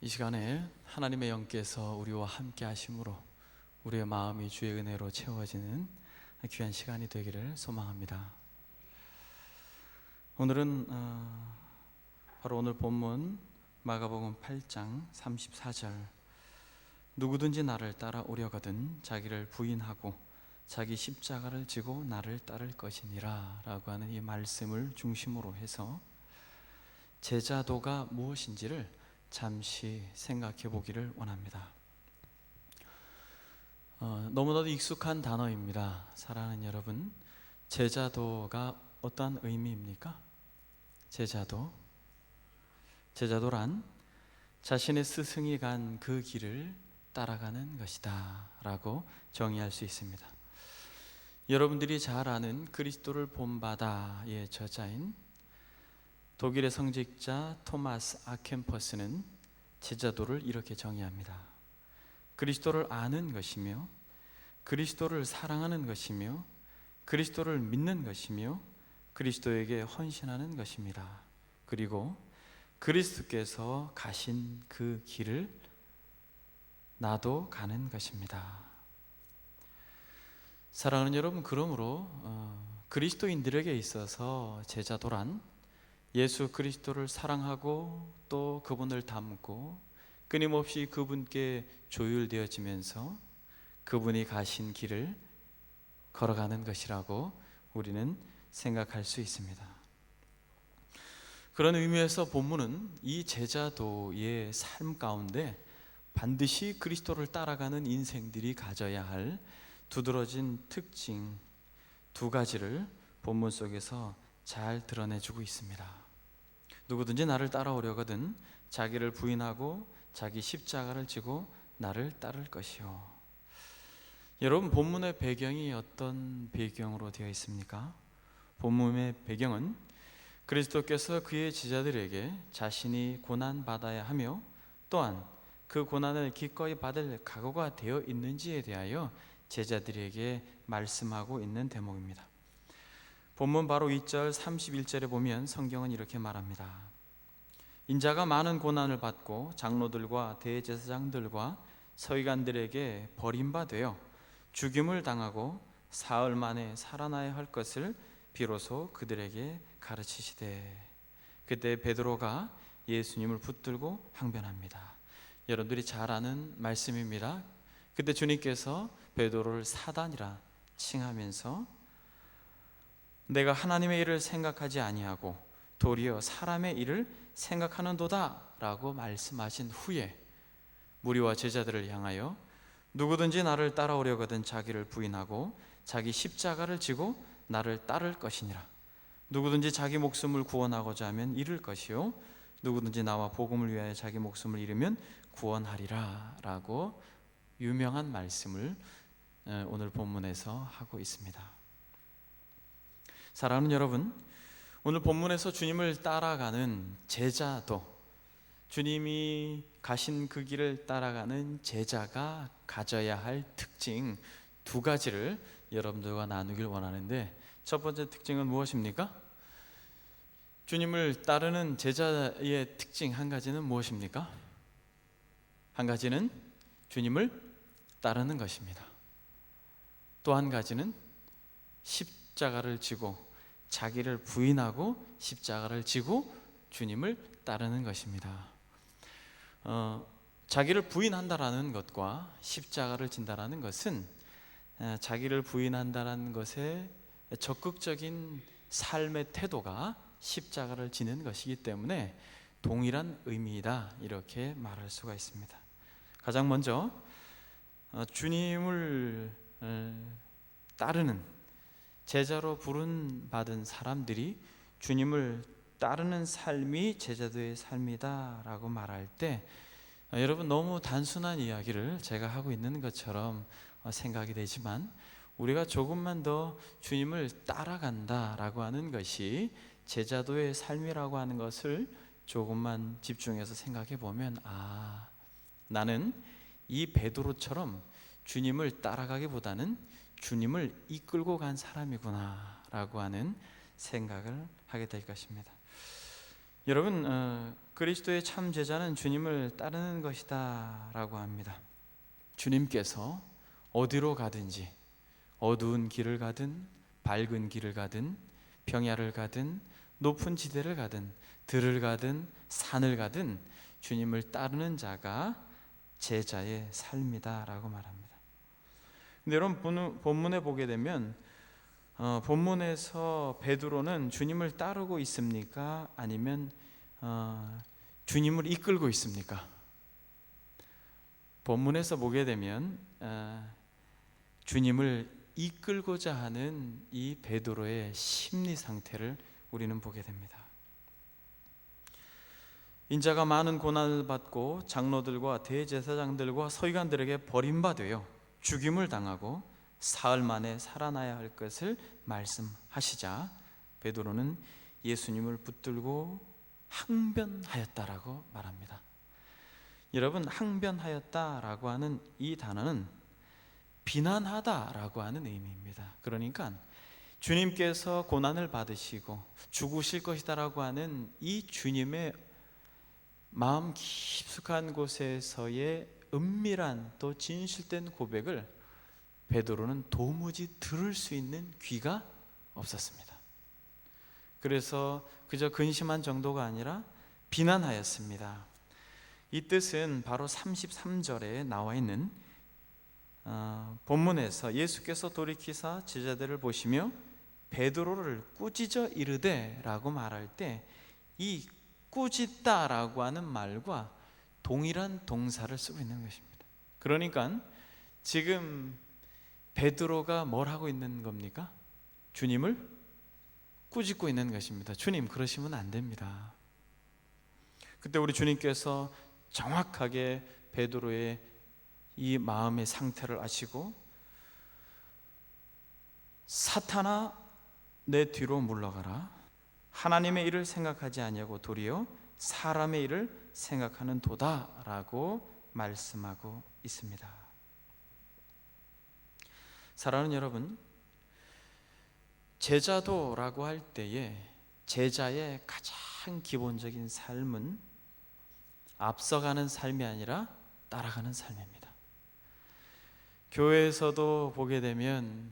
이 시간에 하나님의 영께서 우리와 함께 하심으로 우리의 마음이 주의 은혜로 채워지는 귀한 시간이 되기를 소망합니다. 오늘은 바로 오늘 본문 마가복음 8장 34절, 누구든지 나를 따라오려거든 자기를 부인하고 자기 십자가를 지고 나를 따를 것이니라 라고 하는 이 말씀을 중심으로 해서 제자도가 무엇인지를 잠시 생각해 보기를 원합니다. 너무나도 익숙한 단어입니다. 사랑하는 여러분, 제자도가 어떠한 의미입니까? 제자도란 자신의 스승이 간 그 길을 따라가는 것이다 라고 정의할 수 있습니다. 여러분들이 잘 아는 그리스도를 본바다의 저자인 독일의 성직자 토마스 아켄퍼스는 제자도를 이렇게 정의합니다. 그리스도를 아는 것이며 그리스도를 사랑하는 것이며 그리스도를 믿는 것이며 그리스도에게 헌신하는 것입니다. 그리고 그리스도께서 가신 그 길을 나도 가는 것입니다. 사랑하는 여러분, 그러므로 그리스도인들에게 있어서 제자도란 예수 그리스도를 사랑하고 또 그분을 닮고 끊임없이 그분께 조율되어지면서 그분이 가신 길을 걸어가는 것이라고 우리는 생각할 수 있습니다. 그런 의미에서 본문은 이 제자도의 삶 가운데 반드시 그리스도를 따라가는 인생들이 가져야 할 두드러진 특징 두 가지를 본문 속에서 잘 드러내주고 있습니다. 누구든지 나를 따라오려거든 자기를 부인하고 자기 십자가를 지고 나를 따를 것이요. 여러분, 본문의 배경이 어떤 배경으로 되어 있습니까? 본문의 배경은 그리스도께서 그의 제자들에게 자신이 고난받아야 하며 또한 그 고난을 기꺼이 받을 각오가 되어 있는지에 대하여 제자들에게 말씀하고 있는 대목입니다. 본문 바로 2절 31절에 보면 성경은 이렇게 말합니다. 인자가 많은 고난을 받고 장로들과 대제사장들과 서기관들에게 버림받아 죽임을 당하고 사흘 만에 살아나야 할 것을 비로소 그들에게 가르치시되, 그때 베드로가 예수님을 붙들고 항변합니다. 여러분들이 잘 아는 말씀입니다. 그때 주님께서 베드로를 사단이라 칭하면서 내가 하나님의 일을 생각하지 아니하고 도리어 사람의 일을 생각하는도다 라고 말씀하신 후에 무리와 제자들을 향하여 누구든지 나를 따라오려거든 자기를 부인하고 자기 십자가를 지고 나를 따를 것이니라. 누구든지 자기 목숨을 구원하고자 하면 잃을 것이요 누구든지 나와 복음을 위하여 자기 목숨을 잃으면 구원하리라 라고 유명한 말씀을 오늘 본문에서 하고 있습니다. 사랑하는 여러분, 오늘 본문에서 주님을 따라가는 제자도, 주님이 가신 그 길을 따라가는 제자가 가져야 할 특징 두 가지를 여러분들과 나누길 원하는데, 첫 번째 특징은 무엇입니까? 주님을 따르는 제자의 특징 한 가지는 무엇입니까? 한 가지는 주님을 따르는 것입니다. 또 한 가지는 십자가를 지고 자기를 부인하고 십자가를 지고 주님을 따르는 것입니다. 자기를 부인한다라는 것과 십자가를 진다라는 것은 자기를 부인한다라는 것의 적극적인 삶의 태도가 십자가를 지는 것이기 때문에 동일한 의미이다 이렇게 말할 수가 있습니다. 가장 먼저 주님을 따르는 제자로 부름받은 사람들이 주님을 따르는 삶이 제자도의 삶이다 라고 말할 때 여러분, 너무 단순한 이야기를 제가 하고 있는 것처럼 생각이 되지만 우리가 조금만 더 주님을 따라간다 라고 하는 것이 제자도의 삶이라고 하는 것을 조금만 집중해서 생각해 보면, 나는 이 베드로처럼 주님을 따라가기보다는 주님을 이끌고 간 사람이구나 라고 하는 생각을 하게 될 것입니다. 여러분, 그리스도의 참 제자는 주님을 따르는 것이다 라고 합니다. 주님께서 어디로 가든지, 어두운 길을 가든 밝은 길을 가든 평야를 가든 높은 지대를 가든 들을 가든 산을 가든 주님을 따르는 자가 제자의 삶이다 라고 말합니다. 근데 여러분, 본문에 보게 되면 본문에서 베드로는 주님을 따르고 있습니까? 아니면 주님을 이끌고 있습니까? 본문에서 보게 되면 주님을 이끌고자 하는 이 베드로의 심리 상태를 우리는 보게 됩니다. 인자가 많은 고난을 받고 장로들과 대제사장들과 서기관들에게 버림받아요 죽임을 당하고 사흘 만에 살아나야 할 것을 말씀하시자 베드로는 예수님을 붙들고 항변하였다라고 말합니다. 여러분, 항변하였다라고 하는 이 단어는 비난하다라고 하는 의미입니다. 그러니까 주님께서 고난을 받으시고 죽으실 것이다라고 하는 이 주님의 마음 깊숙한 곳에서의 은밀한 또 진실된 고백을 베드로는 도무지 들을 수 있는 귀가 없었습니다. 그래서 그저 근심한 정도가 아니라 비난하였습니다. 이 뜻은 바로 33절에 나와 있는 본문에서 예수께서 돌이키사 제자들을 보시며 베드로를 꾸짖어 이르되 라고 말할 때 이 꾸짖다 라고 하는 말과 동일한 동사를 쓰고 있는 것입니다. 그러니까 지금 베드로가 뭘 하고 있는 겁니까? 주님을 꾸짖고 있는 것입니다. 주님, 그러시면 안 됩니다. 그때 우리 주님께서 정확하게 베드로의 이 마음의 상태를 아시고 사탄아 내 뒤로 물러가라. 하나님의 일을 생각하지 아니하고 도리어 사람의 일을 생각하는 도다라고 말씀하고 있습니다. 사랑하는 여러분, 제자도라고 할 때에 제자의 가장 기본적인 삶은 앞서가는 삶이 아니라 따라가는 삶입니다. 교회에서도 보게 되면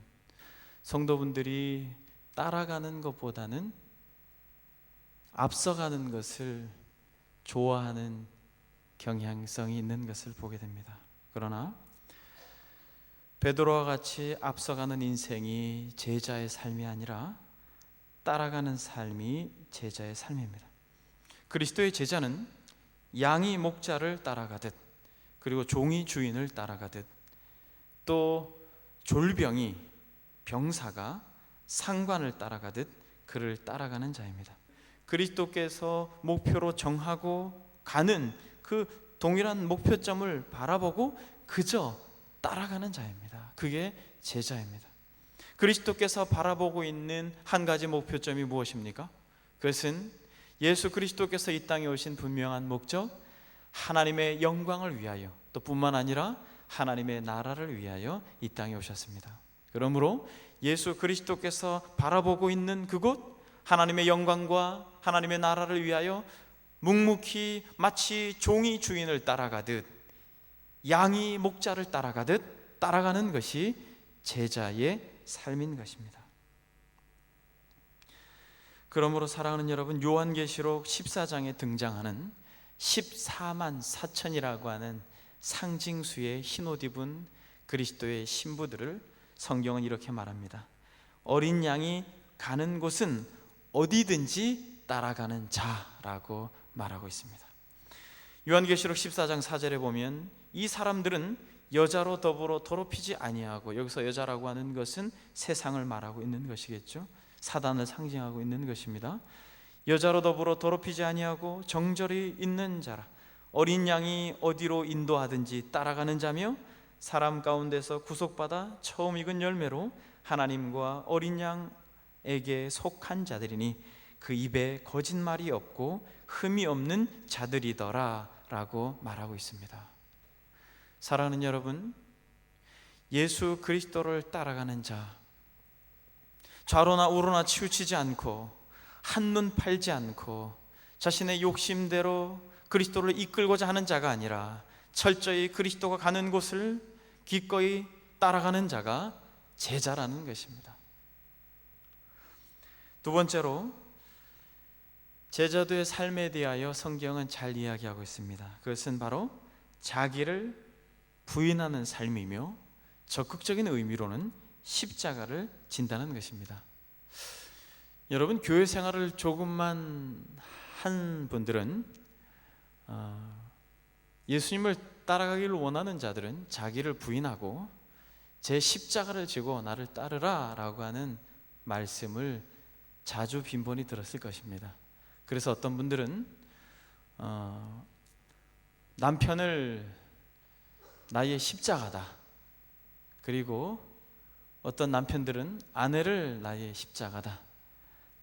성도분들이 따라가는 것보다는 앞서가는 것을 좋아하는 경향성이 있는 것을 보게 됩니다. 그러나 베드로와 같이 앞서가는 인생이 제자의 삶이 아니라 따라가는 삶이 제자의 삶입니다. 그리스도의 제자는 양이 목자를 따라가듯, 그리고 종이 주인을 따라가듯, 또 졸병이 병사가 상관을 따라가듯 그를 따라가는 자입니다. 그리스도께서 목표로 정하고 가는 그 동일한 목표점을 바라보고 그저 따라가는 자입니다. 그게 제자입니다. 그리스도께서 바라보고 있는 한 가지 목표점이 무엇입니까? 그것은 예수 그리스도께서 이 땅에 오신 분명한 목적, 하나님의 영광을 위하여, 또 뿐만 아니라 하나님의 나라를 위하여 이 땅에 오셨습니다. 그러므로 예수 그리스도께서 바라보고 있는 그곳, 하나님의 영광과 하나님의 나라를 위하여 묵묵히 마치 종이 주인을 따라가듯, 양이 목자를 따라가듯 따라가는 것이 제자의 삶인 것입니다. 그러므로 사랑하는 여러분, 요한계시록 14장에 등장하는 14만 4천이라고 하는 상징수의 흰옷 입은 그리스도의 신부들을 성경은 이렇게 말합니다. 어린 양이 가는 곳은 어디든지 따라가는 자라고 말하고 있습니다. 요한계시록 14장 4절에 보면 이 사람들은 여자로 더불어 더럽히지 아니하고, 여기서 여자라고 하는 것은 세상을 말하고 있는 것이겠죠. 사단을 상징하고 있는 것입니다. 여자로 더불어 더럽히지 아니하고 정절이 있는 자라. 어린 양이 어디로 인도하든지 따라가는 자며, 사람 가운데서 구속받아 처음 익은 열매로 하나님과 어린 양에게 속한 자들이니 그 입에 거짓말이 없고 흠이 없는 자들이더라 라고 말하고 있습니다. 사랑하는 여러분, 예수 그리스도를 따라가는 자, 좌로나 우로나 치우치지 않고 한눈 팔지 않고 자신의 욕심대로 그리스도를 이끌고자 하는 자가 아니라 철저히 그리스도가 가는 곳을 기꺼이 따라가는 자가 제자라는 것입니다. 두 번째로, 제자도의 삶에 대하여 성경은 잘 이야기하고 있습니다. 그것은 바로 자기를 부인하는 삶이며 적극적인 의미로는 십자가를 진다는 것입니다. 여러분, 교회 생활을 조금만 한 분들은, 예수님을 따라가기를 원하는 자들은 자기를 부인하고 제 십자가를 지고 나를 따르라 라고 하는 말씀을 자주 빈번히 들었을 것입니다. 그래서 어떤 분들은 남편을 나의 십자가다, 그리고 어떤 남편들은 아내를 나의 십자가다,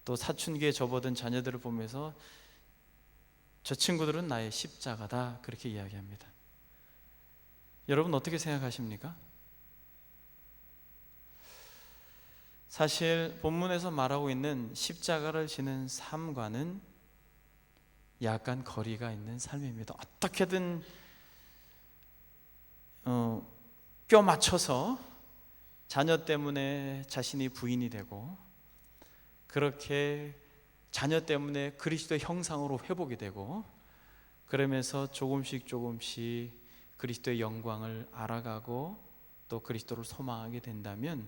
또 사춘기에 접어든 자녀들을 보면서 저 친구들은 나의 십자가다, 그렇게 이야기합니다. 여러분 어떻게 생각하십니까? 사실 본문에서 말하고 있는 십자가를 지는 삶과는 약간 거리가 있는 삶입니다. 어떻게든 껴 맞춰서 자녀 때문에 자신이 부인이 되고, 그렇게 자녀 때문에 그리스도의 형상으로 회복이 되고, 그러면서 조금씩 그리스도의 영광을 알아가고 또 그리스도를 소망하게 된다면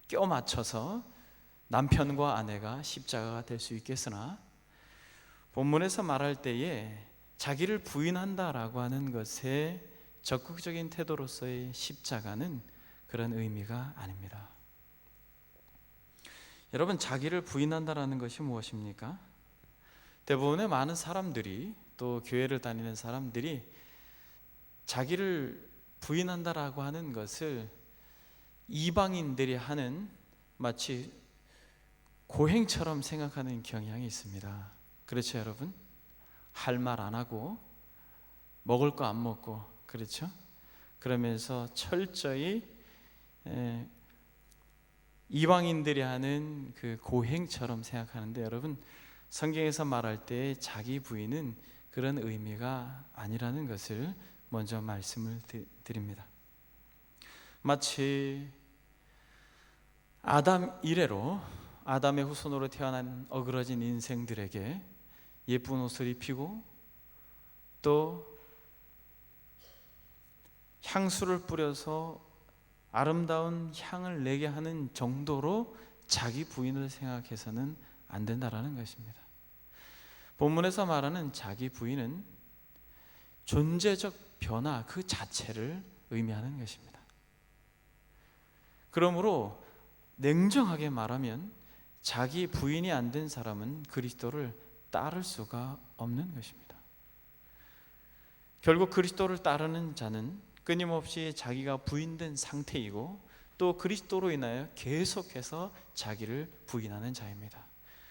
껴 맞춰서 남편과 아내가 십자가가 될 수 있겠으나, 본문에서 말할 때에 자기를 부인한다라고 하는 것에 적극적인 태도로서의 십자가는 그런 의미가 아닙니다. 여러분, 자기를 부인한다라는 것이 무엇입니까? 대부분의 많은 사람들이, 또 교회를 다니는 사람들이 자기를 부인한다라고 하는 것을 이방인들이 하는 마치 고행처럼 생각하는 경향이 있습니다. 그렇죠, 여러분? 할 말 안 하고 먹을 거 안 먹고, 그렇죠? 그러면서 철저히 이방인들이 하는 그 고행처럼 생각하는데, 여러분, 성경에서 말할 때 자기 부인은 그런 의미가 아니라는 것을 먼저 말씀을 드립니다. 마치 아담 이래로, 아담의 후손으로 태어난 어그러진 인생들에게 예쁜 옷을 입히고 또 향수를 뿌려서 아름다운 향을 내게 하는 정도로 자기 부인을 생각해서는 안 된다라는 것입니다. 본문에서 말하는 자기 부인은 존재적 변화 그 자체를 의미하는 것입니다. 그러므로 냉정하게 말하면 자기 부인이 안 된 사람은 그리스도를 따를 수가 없는 것입니다. 결국 그리스도를 따르는 자는 끊임없이 자기가 부인된 상태이고, 또 그리스도로 인하여 계속해서 자기를 부인하는 자입니다.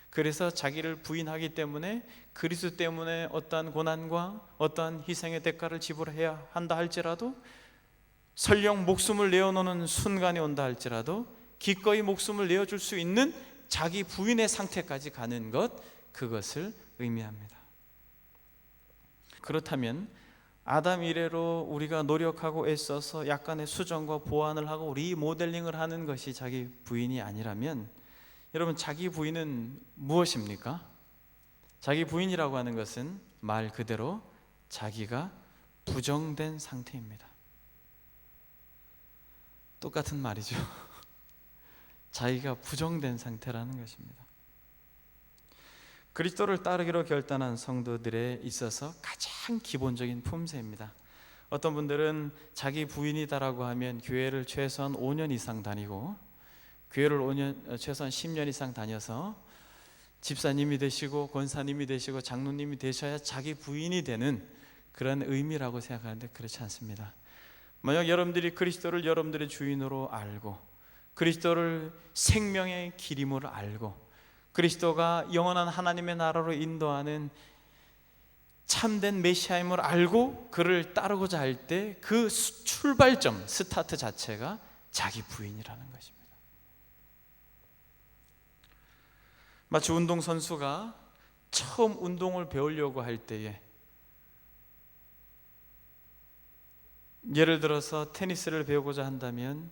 그래서 자기를 부인하기 때문에 그리스도 때문에 어떠한 고난과 어떠한 희생의 대가를 지불해야 한다 할지라도, 설령 목숨을 내어놓는 순간이 온다 할지라도 기꺼이 목숨을 내어줄 수 있는 자기 부인의 상태까지 가는 것, 그것을 의미합니다. 그렇다면 아담 이래로 우리가 노력하고 애써서 약간의 수정과 보완을 하고 리모델링을 하는 것이 자기 부인이 아니라면, 여러분, 자기 부인은 무엇입니까? 자기 부인이라고 하는 것은 말 그대로 자기가 부정된 상태입니다. 똑같은 말이죠. 자기가 부정된 상태라는 것입니다. 그리스도를 따르기로 결단한 성도들에 있어서 가장 기본적인 품새입니다. 어떤 분들은 자기 부인이다라고 하면 교회를 최소한 5년 이상 다니고, 교회를 최소한 10년 이상 다녀서 집사님이 되시고 권사님이 되시고 장로님이 되셔야 자기 부인이 되는 그런 의미라고 생각하는데, 그렇지 않습니다. 만약 여러분들이 그리스도를 여러분들의 주인으로 알고, 그리스도를 생명의 길임으로 알고, 그리스도가 영원한 하나님의 나라로 인도하는 참된 메시아임을 알고 그를 따르고자 할 때 그 출발점, 스타트 자체가 자기 부인이라는 것입니다. 마치 운동선수가 처음 운동을 배우려고 할 때에, 예를 들어서 테니스를 배우고자 한다면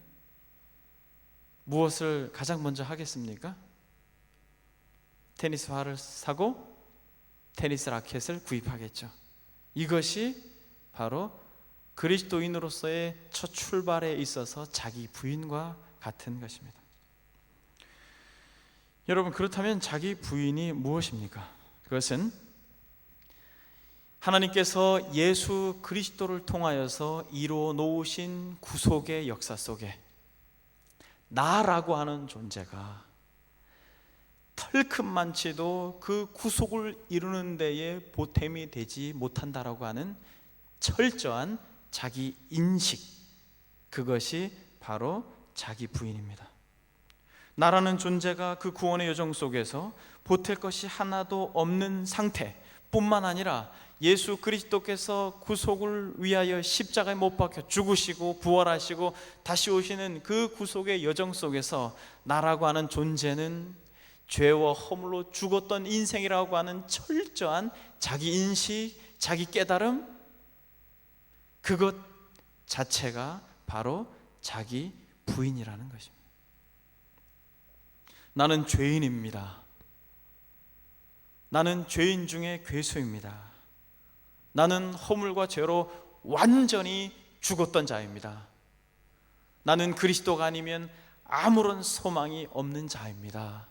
무엇을 가장 먼저 하겠습니까? 테니스화를 사고 테니스 라켓을 구입하겠죠. 이것이 바로 그리스도인으로서의 첫 출발에 있어서 자기 부인과 같은 것입니다. 여러분, 그렇다면 자기 부인이 무엇입니까? 그것은 하나님께서 예수 그리스도를 통하여서 이루어 놓으신 구속의 역사 속에 나라고 하는 존재가 털끝만치도 그 구속을 이루는 데에 보탬이 되지 못한다라고 하는 철저한 자기 인식, 그것이 바로 자기 부인입니다. 나라는 존재가 그 구원의 여정 속에서 보탤 것이 하나도 없는 상태 뿐만 아니라 예수 그리스도께서 구속을 위하여 십자가에 못 박혀 죽으시고 부활하시고 다시 오시는 그 구속의 여정 속에서 나라고 하는 존재는 죄와 허물로 죽었던 인생이라고 하는 철저한 자기 인식, 자기 깨달음, 그것 자체가 바로 자기 부인이라는 것입니다. 나는 죄인입니다. 나는 죄인 중에 괴수입니다. 나는 허물과 죄로 완전히 죽었던 자입니다. 나는 그리스도가 아니면 아무런 소망이 없는 자입니다.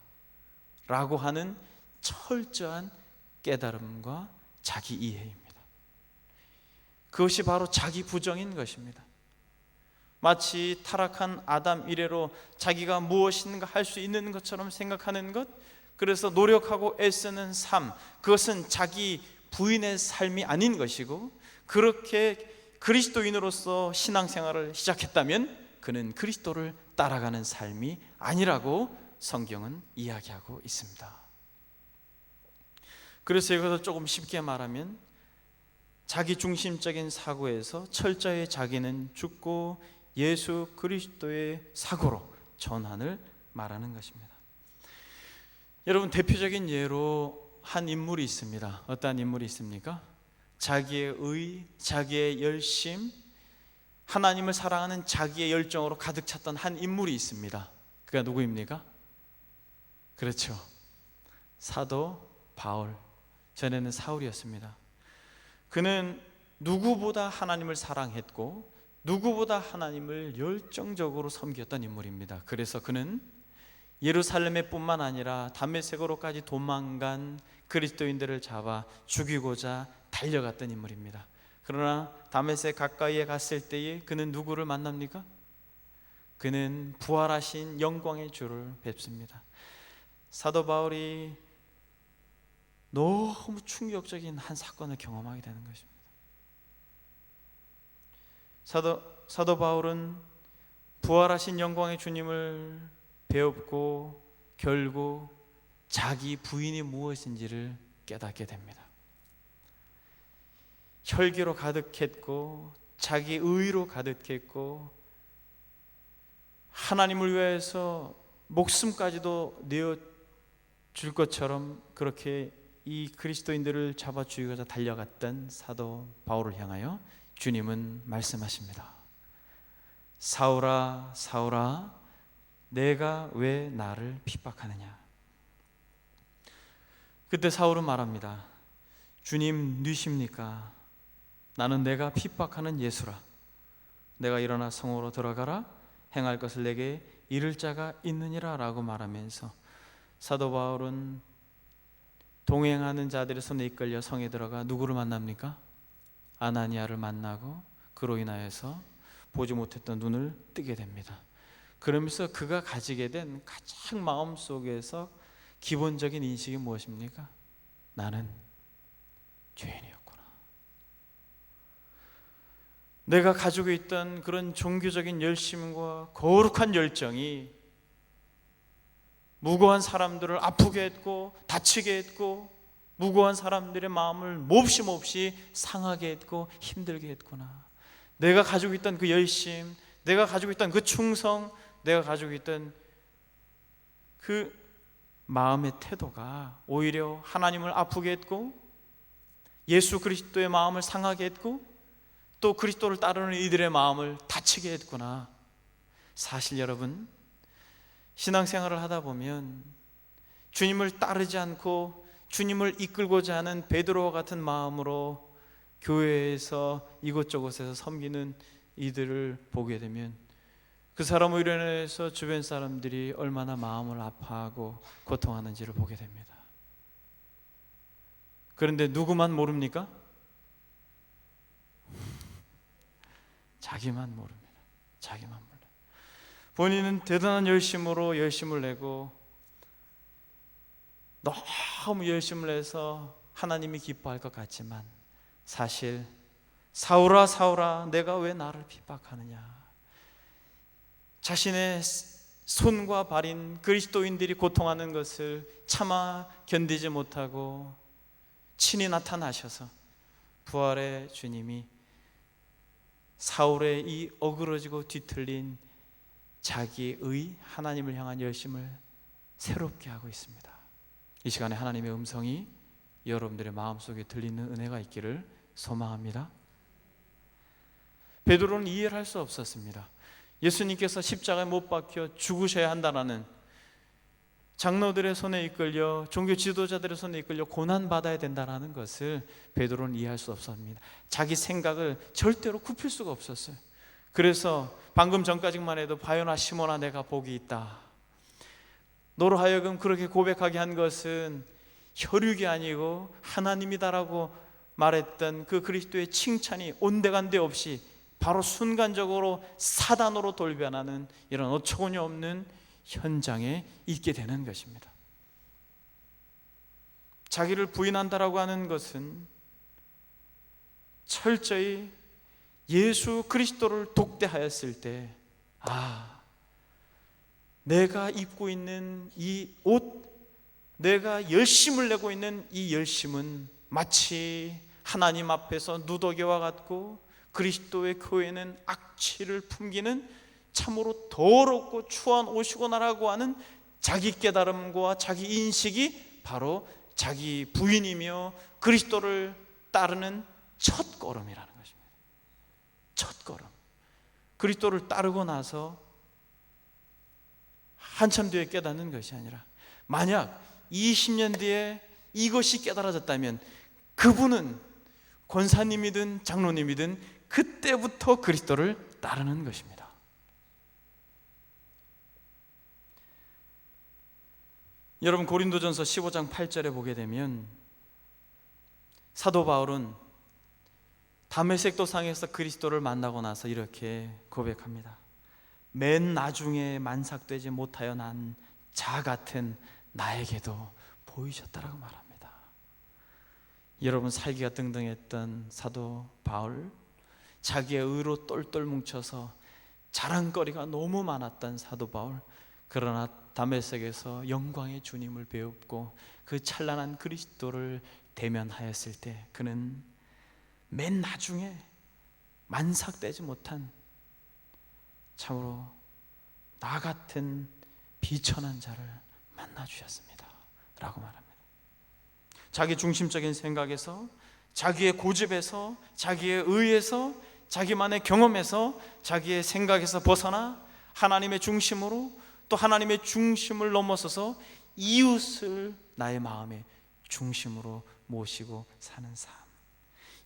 라고 하는 철저한 깨달음과 자기 이해입니다. 그것이 바로 자기 부정인 것입니다. 마치 타락한 아담 이래로 자기가 무엇인가 할 수 있는 것처럼 생각하는 것, 그래서 노력하고 애쓰는 삶, 그것은 자기 부인의 삶이 아닌 것이고, 그렇게 그리스도인으로서 신앙생활을 시작했다면 그는 그리스도를 따라가는 삶이 아니라고 성경은 이야기하고 있습니다. 그래서 이것을 조금 쉽게 말하면 자기 중심적인 사고에서 철저히 자기는 죽고 예수 그리스도의 사고로 전환을 말하는 것입니다. 여러분, 대표적인 예로 한 인물이 있습니다. 어떠한 인물이 있습니까? 자기의 의, 자기의 열심, 하나님을 사랑하는 자기의 열정으로 가득 찼던 한 인물이 있습니다. 그가 누구입니까? 그렇죠, 사도 바울, 전에는 사울이었습니다. 그는 누구보다 하나님을 사랑했고 누구보다 하나님을 열정적으로 섬겼던 인물입니다. 그래서 그는 예루살렘에 뿐만 아니라 다메섹으로까지 도망간 그리스도인들을 잡아 죽이고자 달려갔던 인물입니다. 그러나 다메섹 가까이에 갔을 때에 그는 누구를 만납니까? 그는 부활하신 영광의 주를 뵙습니다. 사도 바울이 너무 충격적인 한 사건을 경험하게 되는 것입니다. 사도 바울은 부활하신 영광의 주님을 배웠고 결국 자기 부인이 무엇인지를 깨닫게 됩니다. 혈기로 가득했고 자기 의로 가득했고 하나님을 위해서 목숨까지도 내어줄 것처럼 그렇게 이 그리스도인들을 잡아 죽이고자 달려갔던 사도 바울을 향하여 주님은 말씀하십니다. 사울아, 사울아, 내가 왜 나를 핍박하느냐? 그때 사울은 말합니다. 주님, 누십니까? 나는 내가 핍박하는 예수라. 내가 일어나 성으로 들어가라. 행할 것을 내게 이를 자가 있느니라 라고 말하면서 사도 바울은 동행하는 자들의 손에 이끌려 성에 들어가 누구를 만납니까? 아나니아를 만나고 그로 인하여서 보지 못했던 눈을 뜨게 됩니다. 그러면서 그가 가지게 된 가장 마음속에서 기본적인 인식이 무엇입니까? 나는 죄인이었구나. 내가 가지고 있던 그런 종교적인 열심과 거룩한 열정이 무고한 사람들을 아프게 했고 다치게 했고 무고한 사람들의 마음을 몹시 상하게 했고 힘들게 했구나. 내가 가지고 있던 그 열심, 내가 가지고 있던 그 충성, 내가 가지고 있던 그 마음의 태도가 오히려 하나님을 아프게 했고 예수 그리스도의 마음을 상하게 했고 또 그리스도를 따르는 이들의 마음을 다치게 했구나. 사실 여러분, 신앙생활을 하다 보면 주님을 따르지 않고 주님을 이끌고자 하는 베드로와 같은 마음으로 교회에서 이곳저곳에서 섬기는 이들을 보게 되면 그 사람으로 인해서 주변 사람들이 얼마나 마음을 아파하고 고통하는지를 보게 됩니다. 그런데 누구만 모릅니까? 자기만 모릅니다. 자기만 몰라요. 본인은 대단한 열심을 내고 너무 열심을 해서 하나님이 기뻐할 것 같지만 사실 사울아 사울아 내가 왜 나를 핍박하느냐, 자신의 손과 발인 그리스도인들이 고통하는 것을 차마 견디지 못하고 친히 나타나셔서 부활의 주님이 사울의 이 어그러지고 뒤틀린 자기의 하나님을 향한 열심을 새롭게 하고 있습니다. 이 시간에 하나님의 음성이 여러분들의 마음속에 들리는 은혜가 있기를 소망합니다. 베드로는 이해를 할 수 없었습니다. 예수님께서 십자가에 못 박혀 죽으셔야 한다라는, 장로들의 손에 이끌려 종교 지도자들의 손에 이끌려 고난받아야 된다는 것을 베드로는 이해할 수 없었습니다. 자기 생각을 절대로 굽힐 수가 없었어요. 그래서 방금 전까지만 해도 바요나 시몬아 내가 복이 있다, 너로 하여금 그렇게 고백하게 한 것은 혈육이 아니고 하나님이다라고 말했던 그 그리스도의 칭찬이 온데간데 없이 바로 순간적으로 사단으로 돌변하는 이런 어처구니 없는 현장에 있게 되는 것입니다. 자기를 부인한다라고 하는 것은 철저히 예수 그리스도를 독대하였을 때, 내가 입고 있는 이 옷, 내가 열심을 내고 있는 이 열심은 마치 하나님 앞에서 누더기와 같고 그리스도의 교회는 악취를 품기는 참으로 더럽고 추한 옷이구나라고 하는 자기 깨달음과 자기 인식이 바로 자기 부인이며 그리스도를 따르는 첫 걸음이라는 것입니다. 첫 걸음. 그리스도를 따르고 나서 한참 뒤에 깨닫는 것이 아니라, 만약 20년 뒤에 이것이 깨달아졌다면 그분은 권사님이든 장로님이든 그때부터 그리스도를 따르는 것입니다. 여러분, 고린도전서 15장 8절에 보게 되면 사도 바울은 다메섹 도상에서 그리스도를 만나고 나서 이렇게 고백합니다. 맨 나중에 만삭되지 못하여 난 자 같은 나에게도 보이셨다라고 말합니다. 여러분, 살기가 등등했던 사도 바울, 자기의 의로 똘똘 뭉쳐서 자랑거리가 너무 많았던 사도 바울, 그러나 다메섹에서 영광의 주님을 배웠고 그 찬란한 그리스도를 대면하였을 때 그는 맨 나중에 만삭되지 못한 참으로 나 같은 비천한 자를 만나 주셨습니다 라고 말합니다. 자기 중심적인 생각에서, 자기의 고집에서, 자기의 의에서, 자기만의 경험에서, 자기의 생각에서 벗어나 하나님의 중심으로, 또 하나님의 중심을 넘어서서 이웃을 나의 마음의 중심으로 모시고 사는 삶,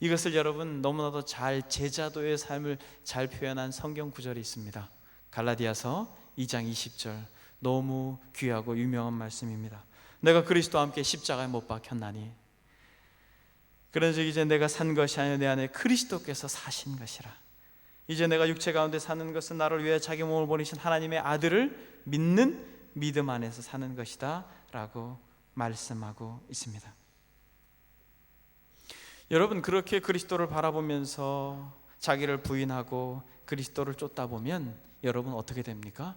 이것을 여러분 너무나도 잘 제자도의 삶을 잘 표현한 성경 구절이 있습니다. 갈라디아서 2장 20절, 너무 귀하고 유명한 말씀입니다. 내가 그리스도와 함께 십자가에 못 박혔나니 그런즉 이제 내가 산 것이 아니라 내 안에 그리스도께서 사신 것이라. 이제 내가 육체 가운데 사는 것은 나를 위해 자기 몸을 보내신 하나님의 아들을 믿는 믿음 안에서 사는 것이다 라고 말씀하고 있습니다. 여러분, 그렇게 그리스도를 바라보면서 자기를 부인하고 그리스도를 쫓다 보면 여러분 어떻게 됩니까?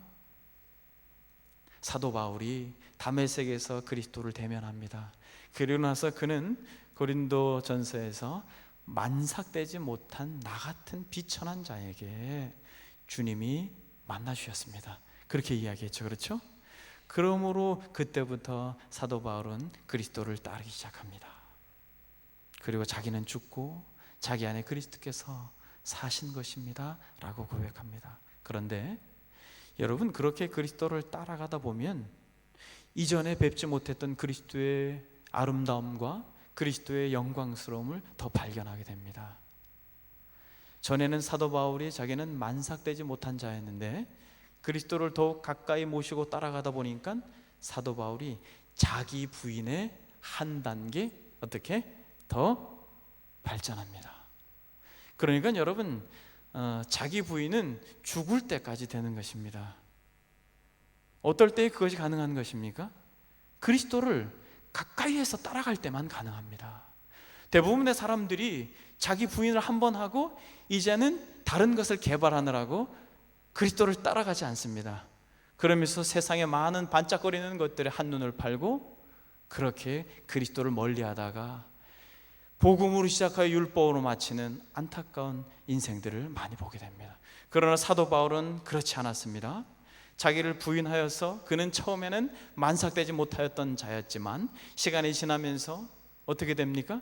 사도 바울이 다메섹에서 그리스도를 대면합니다. 그리고 나서 그는 고린도 전서에서 만삭되지 못한 나 같은 비천한 자에게 주님이 만나 주셨습니다. 그렇게 이야기했죠. 그렇죠? 그러므로 그때부터 사도 바울은 그리스도를 따르기 시작합니다. 그리고 자기는 죽고 자기 안에 그리스도께서 사신 것입니다 라고 고백합니다. 그런데 여러분, 그렇게 그리스도를 따라가다 보면 이전에 뵙지 못했던 그리스도의 아름다움과 그리스도의 영광스러움을 더 발견하게 됩니다. 전에는 사도 바울이 자기는 만삭되지 못한 자였는데 그리스도를 더욱 가까이 모시고 따라가다 보니까 사도 바울이 자기 부인의 한 단계 어떻게 더 발전합니다. 그러니까 여러분, 자기 부인은 죽을 때까지 되는 것입니다. 어떨 때 그것이 가능한 것입니까? 그리스도를 가까이에서 따라갈 때만 가능합니다. 대부분의 사람들이 자기 부인을 한번 하고 이제는 다른 것을 개발하느라고 그리스도를 따라가지 않습니다. 그러면서 세상에 많은 반짝거리는 것들에 한눈을 팔고 그렇게 그리스도를 멀리하다가 복음으로 시작하여 율법으로 마치는 안타까운 인생들을 많이 보게 됩니다. 그러나 사도 바울은 그렇지 않았습니다. 자기를 부인하여서 그는 처음에는 만삭되지 못하였던 자였지만 시간이 지나면서 어떻게 됩니까?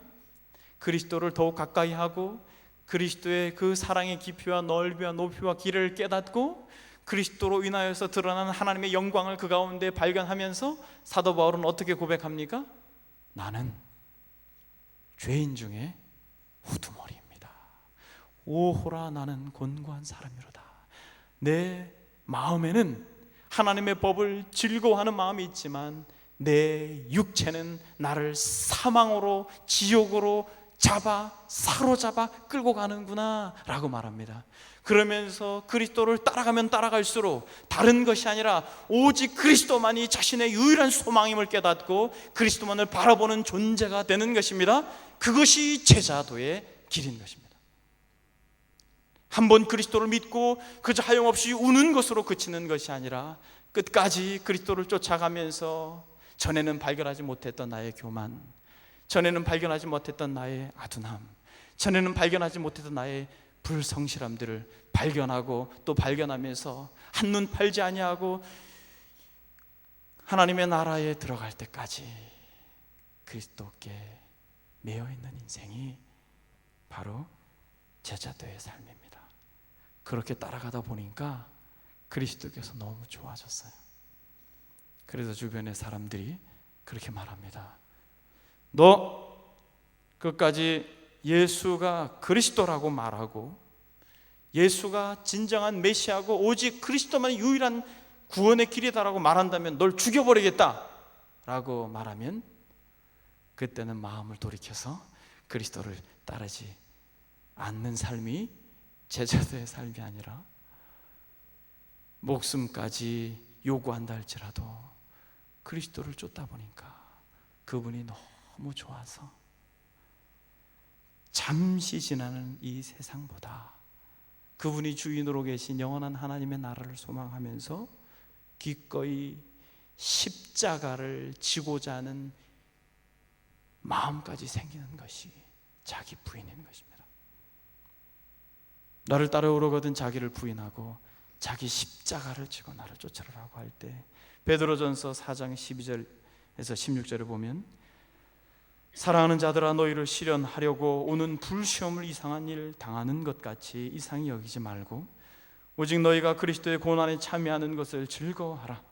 그리스도를 더욱 가까이 하고 그리스도의 그 사랑의 깊이와 넓이와 높이와 길을 깨닫고 그리스도로 인하여서 드러나는 하나님의 영광을 그 가운데 발견하면서 사도 바울은 어떻게 고백합니까? 나는 죄인 중에 우두머리입니다. 오호라 나는 곤고한 사람이로다. 내 마음에는 하나님의 법을 즐거워하는 마음이 있지만 내 육체는 나를 사망으로 지옥으로 사로잡아 끌고 가는구나 라고 말합니다. 그러면서 그리스도를 따라가면 따라갈수록 다른 것이 아니라 오직 그리스도만이 자신의 유일한 소망임을 깨닫고 그리스도만을 바라보는 존재가 되는 것입니다. 그것이 제자도의 길인 것입니다. 한번 그리스도를 믿고 그저 하염없이 우는 것으로 그치는 것이 아니라 끝까지 그리스도를 쫓아가면서 전에는 발견하지 못했던 나의 교만, 전에는 발견하지 못했던 나의 아둔함, 전에는 발견하지 못했던 나의 불성실함들을 발견하고 또 발견하면서 한눈 팔지 아니하고 하나님의 나라에 들어갈 때까지 그리스도께 매여 있는 인생이 바로 제자도의 삶입니다. 그렇게 따라가다 보니까 그리스도께서 너무 좋아졌어요. 그래서 주변의 사람들이 그렇게 말합니다. 너 끝까지 예수가 그리스도라고 말하고 예수가 진정한 메시아고 오직 그리스도만이 유일한 구원의 길이다라고 말한다면 널 죽여버리겠다 라고 말하면 그때는 마음을 돌이켜서 그리스도를 따르지 않는 삶이 제자도의 삶이 아니라 목숨까지 요구한다 할지라도 그리스도를 쫓다 보니까 그분이 너무 좋아서 잠시 지나는 이 세상보다 그분이 주인으로 계신 영원한 하나님의 나라를 소망하면서 기꺼이 십자가를 지고자 하는 마음까지 생기는 것이 자기 부인인 것입니다. 나를 따라오려거든 자기를 부인하고 자기 십자가를 지고 나를 쫓으라고 할 때 베드로전서 4장 12절에서 16절에 보면 사랑하는 자들아 너희를 시련하려고 오는 불시험을 이상한 일 당하는 것 같이 이상히 여기지 말고 오직 너희가 그리스도의 고난에 참여하는 것을 즐거워하라.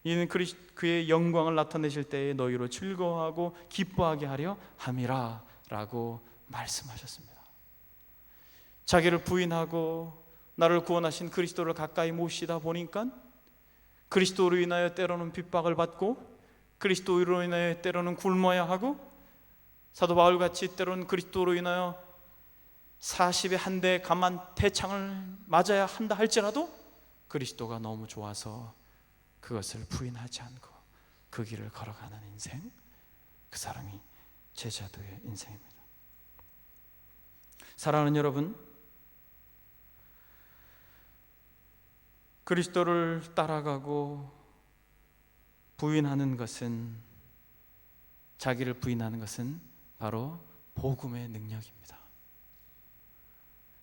이는 그의 영광을 나타내실 때에 너희로 즐거워하고 기뻐하게 하려 함이라 라고 말씀하셨습니다. 자기를 부인하고 나를 구원하신 그리스도를 가까이 모시다 보니까 그리스도로 인하여 때로는 핍박을 받고 그리스도로 인하여 때로는 굶어야 하고 사도 바울같이 때로는 그리스도로 인하여 40에 한 대 감한 태창을 맞아야 한다 할지라도 그리스도가 너무 좋아서 그것을 부인하지 않고 그 길을 걸어가는 인생, 그 사람이 제자도의 인생입니다. 사랑하는 여러분, 그리스도를 따라가고 부인하는 것은, 자기를 부인하는 것은 바로 복음의 능력입니다.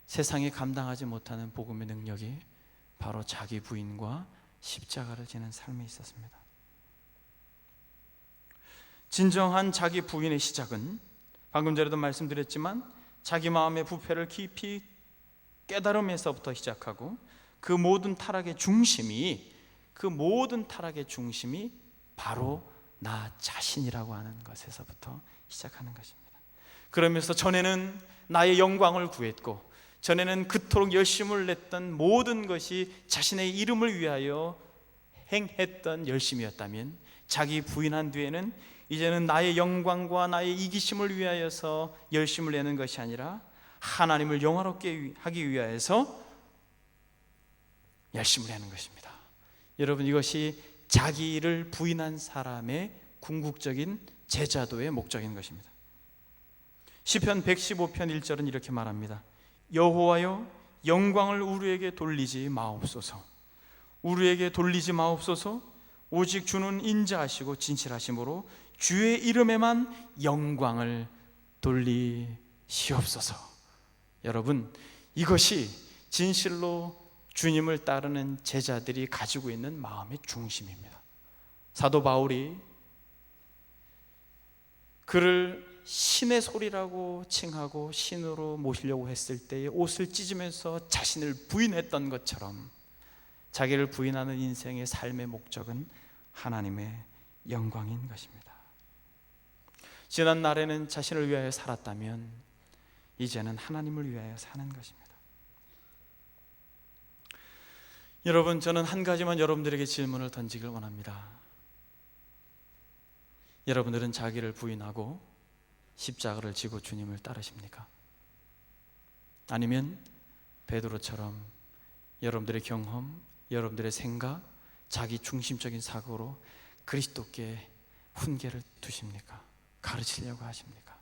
세상이 감당하지 못하는 복음의 능력이 바로 자기 부인과 십자가를 지는 삶에 있었습니다. 진정한 자기 부인의 시작은 방금 전에도 말씀드렸지만 자기 마음의 부패를 깊이 깨달음에서부터 시작하고 그 모든 타락의 중심이 바로 나 자신이라고 하는 것에서부터 시작하는 것입니다. 그러면서 전에는 나의 영광을 구했고, 전에는 그토록 열심을 냈던 모든 것이 자신의 이름을 위하여 행했던 열심이었다면, 자기 부인한 뒤에는 이제는 나의 영광과 나의 이기심을 위하여서 열심을 내는 것이 아니라 하나님을 영화롭게 하기 위하여서 열심을 내는 것입니다. 여러분, 이것이 자기를 부인한 사람의 궁극적인 제자도의 목적인 것입니다. 시편 115편 1절은 이렇게 말합니다. 여호와여, 영광을 우리에게 돌리지 마옵소서. 우리에게 돌리지 마옵소서. 오직 주는 인자하시고 진실하심으로 주의 이름에만 영광을 돌리시옵소서. 여러분, 이것이 진실로 주님을 따르는 제자들이 가지고 있는 마음의 중심입니다. 사도 바울이 그를 신의 소리라고 칭하고 신으로 모시려고 했을 때에 옷을 찢으면서 자신을 부인했던 것처럼, 자기를 부인하는 인생의 삶의 목적은 하나님의 영광인 것입니다. 지난 날에는 자신을 위하여 살았다면 이제는 하나님을 위하여 사는 것입니다. 여러분, 저는 한 가지만 여러분들에게 질문을 던지길 원합니다. 여러분들은 자기를 부인하고 십자가를 지고 주님을 따르십니까? 아니면 베드로처럼 여러분들의 경험, 여러분들의 생각, 자기 중심적인 사고로 그리스도께 훈계를 두십니까? 가르치려고 하십니까?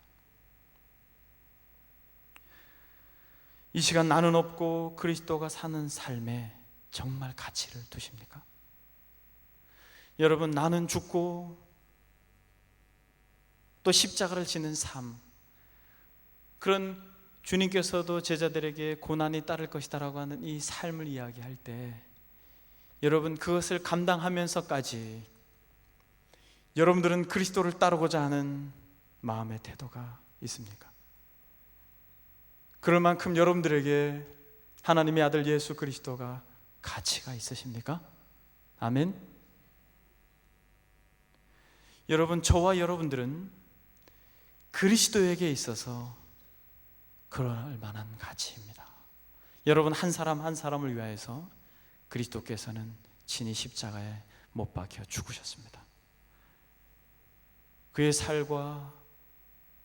이 시간 나는 없고 그리스도가 사는 삶에 정말 가치를 두십니까? 여러분, 나는 죽고 또 십자가를 지는 삶, 그런 주님께서도 제자들에게 고난이 따를 것이다라고 하는 이 삶을 이야기할 때, 여러분, 그것을 감당하면서까지 여러분들은 그리스도를 따르고자 하는 마음의 태도가 있습니까? 그럴 만큼 여러분들에게 하나님의 아들 예수 그리스도가 가치가 있으십니까? 아멘. 여러분, 저와 여러분들은 그리스도에게 있어서 그럴 만한 가치입니다. 여러분, 한 사람 한 사람을 위하여서 그리스도께서는 친히 십자가에 못 박혀 죽으셨습니다. 그의 살과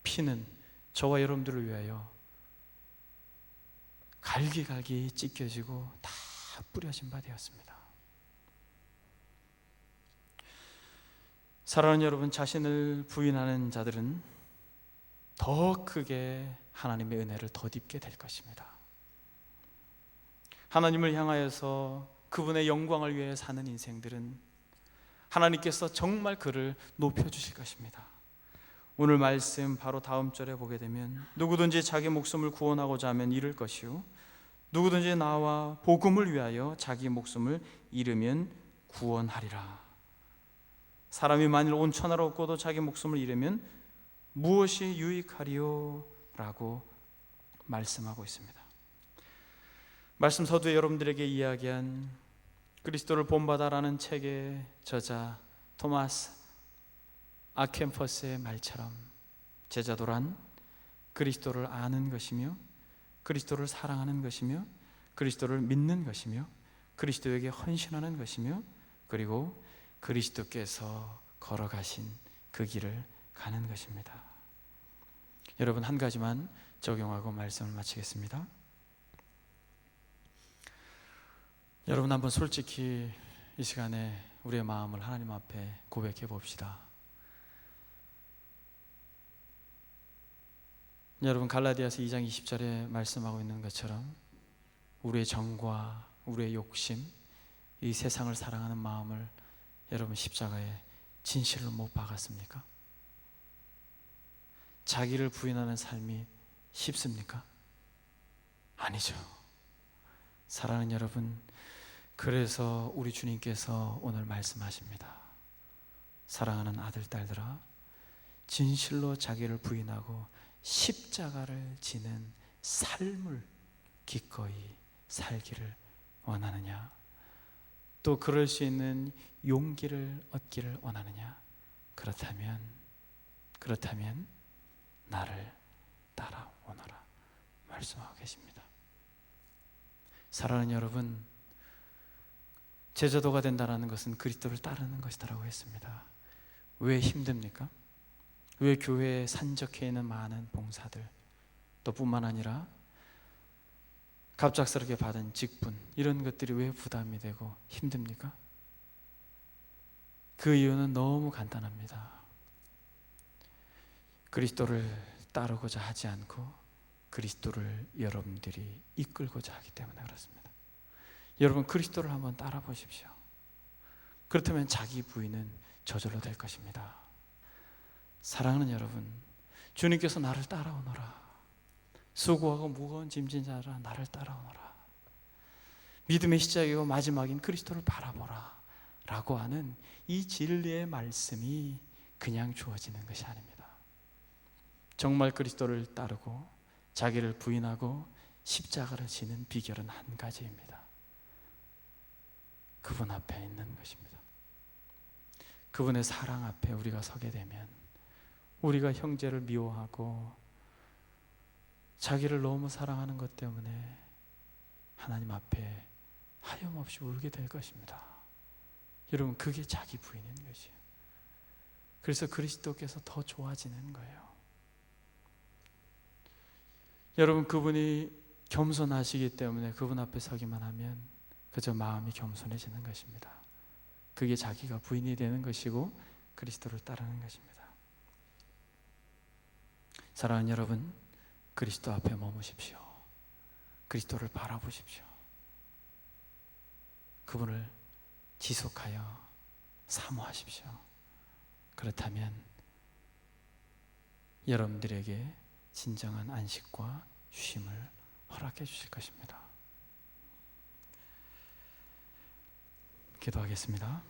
피는 저와 여러분들을 위하여 갈기갈기 찢겨지고 다 뿌려진 바 되었습니다. 사랑하는 여러분, 자신을 부인하는 자들은 더 크게 하나님의 은혜를 덧입게 될 것입니다. 하나님을 향하여서 그분의 영광을 위해 사는 인생들은 하나님께서 정말 그를 높여주실 것입니다. 오늘 말씀 바로 다음 절에 보게 되면, 누구든지 자기 목숨을 구원하고자 하면 잃을 것이요 누구든지 나와 복음을 위하여 자기 목숨을 잃으면 구원하리라. 사람이 만일 온 천하를 얻고도 자기 목숨을 잃으면 무엇이 유익하리요? 라고 말씀하고 있습니다. 말씀 서두에 여러분들에게 이야기한 그리스도를 본받아라는 책의 저자 토마스 아켐퍼스의 말처럼, 제자도란 그리스도를 아는 것이며 그리스도를 사랑하는 것이며 그리스도를 믿는 것이며 그리스도에게 헌신하는 것이며 그리고 그리스도께서 걸어가신 그 길을 가는 것입니다. 여러분, 한 가지만 적용하고 말씀을 마치겠습니다. 여러분, 한번 솔직히 이 시간에 우리의 마음을 하나님 앞에 고백해 봅시다. 여러분, 갈라디아서 2장 20절에 말씀하고 있는 것처럼 우리의 정과 우리의 욕심, 이 세상을 사랑하는 마음을 여러분 십자가에 진실로 못 박았습니까? 자기를 부인하는 삶이 쉽습니까? 아니죠. 사랑하는 여러분, 그래서 우리 주님께서 오늘 말씀하십니다. 사랑하는 아들, 딸들아, 진실로 자기를 부인하고 십자가를 지는 삶을 기꺼이 살기를 원하느냐? 또 그럴 수 있는 용기를 얻기를 원하느냐? 그렇다면 나를 따라오너라 말씀하고 계십니다. 사랑하는 여러분, 제자도가 된다는 것은 그리스도를 따르는 것이라고 했습니다. 왜 힘듭니까? 왜 교회에 산적해 있는 많은 봉사들, 또 뿐만 아니라 갑작스럽게 받은 직분, 이런 것들이 왜 부담이 되고 힘듭니까? 그 이유는 너무 간단합니다. 그리스도를 따르고자 하지 않고 그리스도를 여러분들이 이끌고자 하기 때문에 그렇습니다. 여러분, 그리스도를 한번 따라 보십시오. 그렇다면 자기 부인은 저절로 될 것입니다. 사랑하는 여러분, 주님께서 나를 따라오너라, 수고하고 무거운 짐진 자라 나를 따라오너라, 믿음의 시작이고 마지막인 그리스도를 바라보라 라고 하는 이 진리의 말씀이 그냥 주어지는 것이 아닙니다. 정말 그리스도를 따르고 자기를 부인하고 십자가를 지는 비결은 한 가지입니다. 그분 앞에 있는 것입니다. 그분의 사랑 앞에 우리가 서게 되면, 우리가 형제를 미워하고 자기를 너무 사랑하는 것 때문에 하나님 앞에 하염없이 울게 될 것입니다. 여러분, 그게 자기 부인인 것이에요. 그래서 그리스도께서 더 좋아지는 거예요. 여러분, 그분이 겸손하시기 때문에 그분 앞에 서기만 하면 그저 마음이 겸손해지는 것입니다. 그게 자기가 부인이 되는 것이고 그리스도를 따르는 것입니다. 사랑하는 여러분, 그리스도 앞에 머무십시오. 그리스도를 바라보십시오. 그분을 지속하여 사모하십시오. 그렇다면 여러분들에게 진정한 안식과 쉼을 허락해 주실 것입니다. 기도하겠습니다.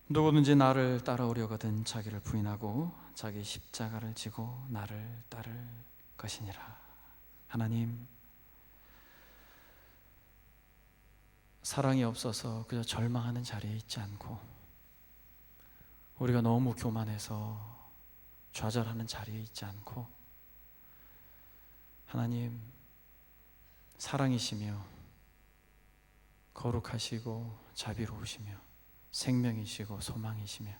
누구든지 나를 따라오려거든 자기를 부인하고 자기 십자가를 지고 나를 따를 것이니라. 하나님, 사랑이 없어서 그저 절망하는 자리에 있지 않고, 우리가 너무 교만해서 좌절하는 자리에 있지 않고, 하나님, 사랑이시며 거룩하시고 자비로우시며 생명이시고 소망이시며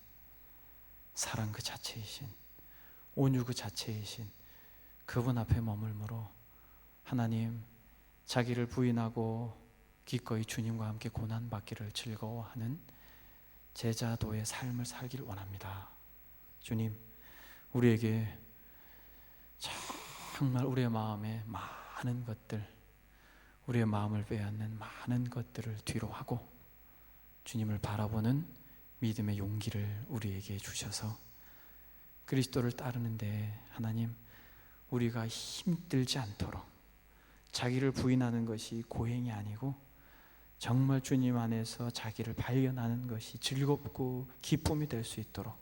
사랑 그 자체이신, 온유 그 자체이신 그분 앞에 머물므로 하나님, 자기를 부인하고 기꺼이 주님과 함께 고난받기를 즐거워하는 제자도의 삶을 살기를 원합니다. 주님, 우리에게 정말 우리의 마음에 많은 것들, 우리의 마음을 빼앗는 많은 것들을 뒤로 하고 주님을 바라보는 믿음의 용기를 우리에게 주셔서 그리스도를 따르는데 하나님, 우리가 힘들지 않도록 자기를 부인하는 것이 고행이 아니고 정말 주님 안에서 자기를 발견하는 것이 즐겁고 기쁨이 될 수 있도록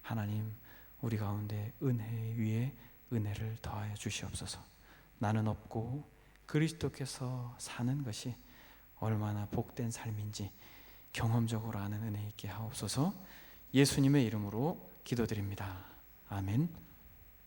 하나님, 우리 가운데 은혜 위에 은혜를 더하여 주시옵소서. 나는 없고 그리스도께서 사는 것이 얼마나 복된 삶인지 경험적으로 아는 은혜 있게 하옵소서. 예수님의 이름으로 기도드립니다. 아멘.